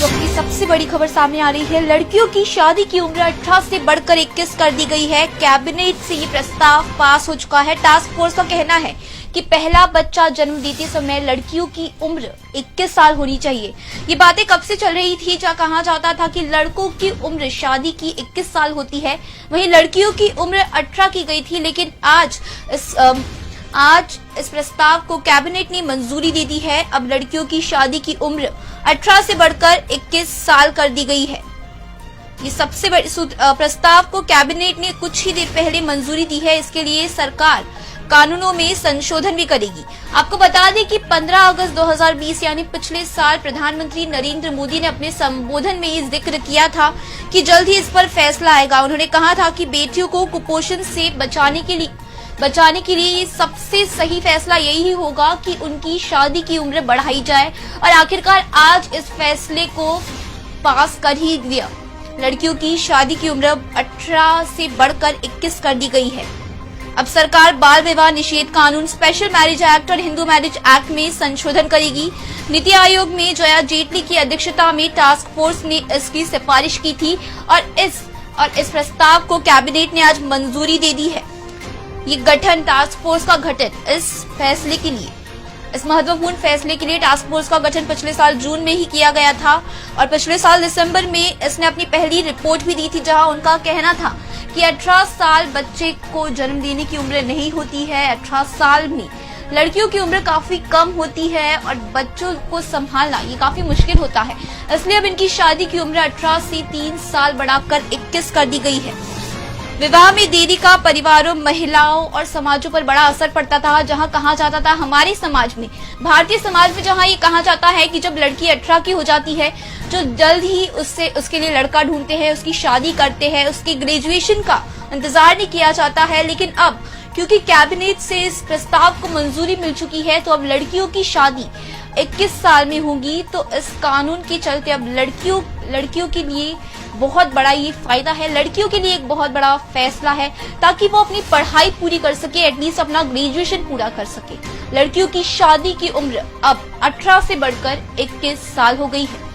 की सबसे बड़ी खबर सामने आ रही है। लड़कियों की शादी की उम्र 18 से बढ़कर 21 कर दी गई है। कैबिनेट से ये प्रस्ताव पास हो चुका है। टास्क फोर्स का कहना है कि पहला बच्चा जन्म देते समय लड़कियों की उम्र 21 साल होनी चाहिए। ये बातें कब से चल रही थी, जहाँ कहा जाता था कि लड़कों की उम्र शादी की 21 साल होती है, वहीं लड़कियों की उम्र 18 की गई थी। लेकिन आज इस प्रस्ताव को कैबिनेट ने मंजूरी दे दी है। अब लड़कियों की शादी की उम्र 18 से बढ़कर 21 साल कर दी गई है। ये सबसे बड़ी प्रस्ताव को कैबिनेट ने कुछ ही देर पहले मंजूरी दी है। इसके लिए सरकार कानूनों में संशोधन भी करेगी। आपको बता दें कि 15 अगस्त 2020 यानी पिछले साल प्रधानमंत्री नरेंद्र मोदी ने अपने संबोधन में ये जिक्र किया था कि जल्द ही इस पर फैसला आएगा। उन्होंने कहा था कि बेटियों को कुपोषण से बचाने के लिए ये सबसे सही फैसला यही होगा कि उनकी शादी की उम्र बढ़ाई जाए, और आखिरकार आज इस फैसले को पास कर ही दिया। लड़कियों की शादी की उम्र 18 से बढ़कर 21 कर दी गई है। अब सरकार बाल विवाह निषेध कानून, स्पेशल मैरिज एक्ट और हिंदू मैरिज एक्ट में संशोधन करेगी। नीति आयोग में जया जेटली की अध्यक्षता में टास्क फोर्स ने इसकी सिफारिश की थी और इस प्रस्ताव को कैबिनेट ने आज मंजूरी दे दी है। ये गठन टास्क फोर्स का गठन इस महत्वपूर्ण फैसले के लिए टास्क फोर्स का गठन पिछले साल जून में ही किया गया था और पिछले साल दिसंबर में इसने अपनी पहली रिपोर्ट भी दी थी, जहां उनका कहना था कि 18 साल बच्चे को जन्म देने की उम्र नहीं होती है। 18 साल में लड़कियों की उम्र काफी कम होती है और बच्चों को संभालना ये काफी मुश्किल होता है। इसलिए अब इनकी शादी की उम्र 18 से 3 साल बढ़ाकर 21 कर दी गई है। विवाह में देरी का परिवारों, महिलाओं और समाजों पर बड़ा असर पड़ता था। जहां कहा जाता था हमारे समाज में, भारतीय समाज में, जहां ये कहा जाता है कि जब लड़की 18 की हो जाती है जो जल्द ही उसके लिए लड़का ढूंढते हैं, उसकी शादी करते हैं, उसकी ग्रेजुएशन का इंतजार नहीं किया जाता है। लेकिन अब क्योंकि कैबिनेट से इस प्रस्ताव को मंजूरी मिल चुकी है, तो अब लड़कियों की शादी 21 साल में होगी। तो इस कानून के चलते अब लड़कियों के लिए बहुत बड़ा ये फायदा है, लड़कियों के लिए एक बहुत बड़ा फैसला है, ताकि वो अपनी पढ़ाई पूरी कर सके, एटलीस्ट अपना ग्रेजुएशन पूरा कर सके। लड़कियों की शादी की उम्र अब 18 से बढ़कर 21 साल हो गई है।